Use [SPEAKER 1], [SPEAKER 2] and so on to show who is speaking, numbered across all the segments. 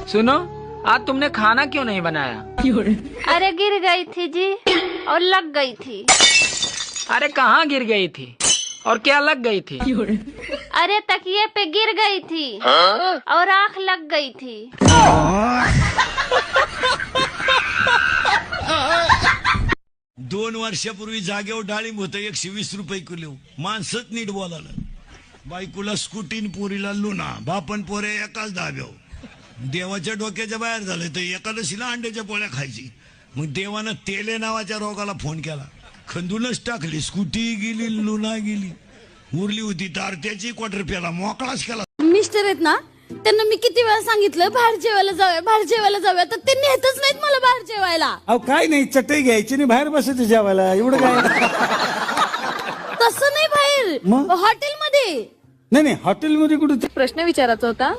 [SPEAKER 1] सुनो, आज तुमने खाना क्यों नहीं बनाया?
[SPEAKER 2] अरे गिर गई थी जी और लग गई थी।
[SPEAKER 1] अरे कहाँ गिर गई थी और क्या लग गई थी?
[SPEAKER 2] अरे तकिए पे गिर गई थी और आँख लग गई थी।
[SPEAKER 3] 2 वर्षापूर्वी जागेवर डाळिंब होतं 120 रुपये किलो. माणसंच नीट बोलायला. बायकोला स्कूटीन पोरीला लुना, बापन पोरे एकाच धाब्यावर. देवाच्या डोक्याच्या बाहेर झाले तर एकादशीला अंड्याच्या पोळ्या खायची. मग देवानं तेले नावाच्या रोगाला फोन केला. खंदूनच टाकली. स्कूटी गेली, लुना गेली. उरली होती तारत्याची क्वार्टर प्याला मोकळाच केला.
[SPEAKER 4] मिस्टर आहेत ना, त्यांना मी किती वेळा सांगितलं बाहेर जेवायला जाऊया, बाहेर जेवायला जाऊया, तर ते नेतच नाहीत मला बाहेर जेवायला.
[SPEAKER 5] अहो काय नाही, चटई घ्यायची नाही बाहेर बसायचं जेवायला, एवढं काय.
[SPEAKER 4] तसं नाही बाहेर,
[SPEAKER 5] मग?
[SPEAKER 4] हॉटेलमध्ये.
[SPEAKER 5] नाही हॉटेलमध्ये कुठे.
[SPEAKER 6] प्रश्न विचारायचा होता.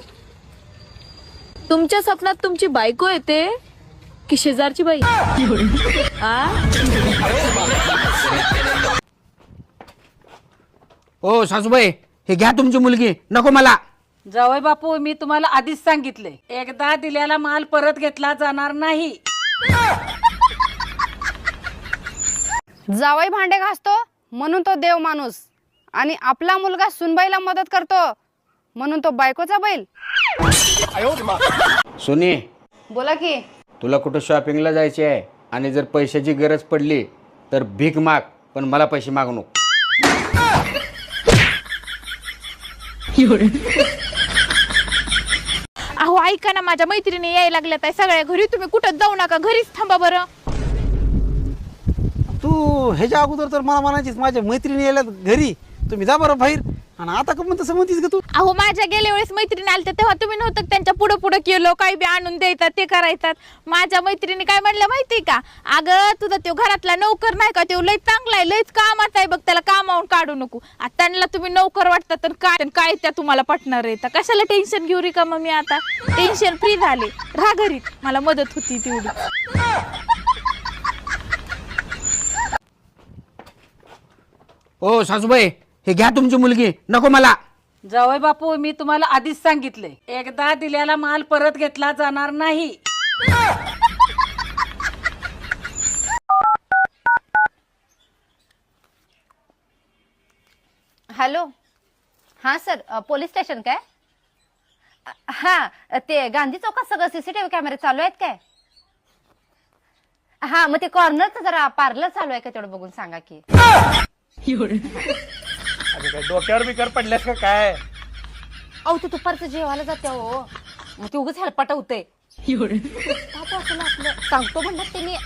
[SPEAKER 6] तुमच्या स्वप्नात तुमची बायको येते की शेजारची बाई?
[SPEAKER 1] ओ सासूबाई, हे घ्या तुमची मुलगी. नको मला.
[SPEAKER 7] जावई बापू, मी तुम्हाला आधीच सांगितले, एकदा दिलेला माल परत घेतला जाणार नाही.
[SPEAKER 8] जावई भांडे घासतो म्हणून तो देव माणूस, आणि आपला मुलगा सुनबाईला मदत करतो म्हणून तो बायकोचा बैल.
[SPEAKER 1] सुनी,
[SPEAKER 8] बोला की.
[SPEAKER 1] तुला कुठं शॉपिंगला जायचे आहे आणि जर पैशाची गरज पडली तर भीक माग, पण मला पैसे मागू नको.
[SPEAKER 6] अहो ऐका ना, माझ्या मैत्रिणी यायला लागल्यात आहे सगळ्या घरी. तुम्ही कुठं जाऊ नका, घरीच थांबा बरं.
[SPEAKER 5] तू ह्याच्या अगोदर तर मला म्हणायचीस माझ्या मैत्रिणी यायला घरी, तुम्ही जा बरं बाहेर, आणि आता का म्हणतो म्हणतीस का तू?
[SPEAKER 6] अहो माझ्या गेल्या वेळेस मैत्रिणी आल्या तेव्हा तुम्ही नव्हतं त्यांच्या पुढं पुढं केलं, काही बी आणून द्यायतात ते करायतात. माझ्या मैत्रिणी काय म्हणल्या माहितीये का, अगं तुझा तो घरातला नोकर नाही का, तो लय चांगला आहे, लयच कामाचा आहे बघ, त्याला कामावून काढू नको. आता त्यांना तुम्ही नोकर वाटतात तर काय त्या तुम्हाला पटणार आहे? तर कशाला टेन्शन घेऊ रे का? मग मी आता टेन्शन फ्री झाले, राहा घरीच, मला मदत होती तेवढी.
[SPEAKER 1] ओ सासूबाई, हे घ्या तुमची मुलगी. नको मला.
[SPEAKER 7] जावई बापू, मी तुम्हाला आधीच सांगितले, एकदा दिलेला माल परत घेतला जाणार नाही.
[SPEAKER 8] हॅलो, हां सर, पोलीस स्टेशन काय? हां, ते गांधी चौकात सगळं सीसीटीव्ही कॅमेरे चालू आहेत काय? हां, मग ते कॉर्नरचं जरा पार्लर चालू आहे का तेवढं बघून सांगा की.
[SPEAKER 5] डोक्यावर बिकर पडल्यास का काय?
[SPEAKER 8] अहो तू दुपारचं जेवायला जाते हो, मग ते उगाच हेलपाट होते. आपलं सांगतो म्हणतात ते मी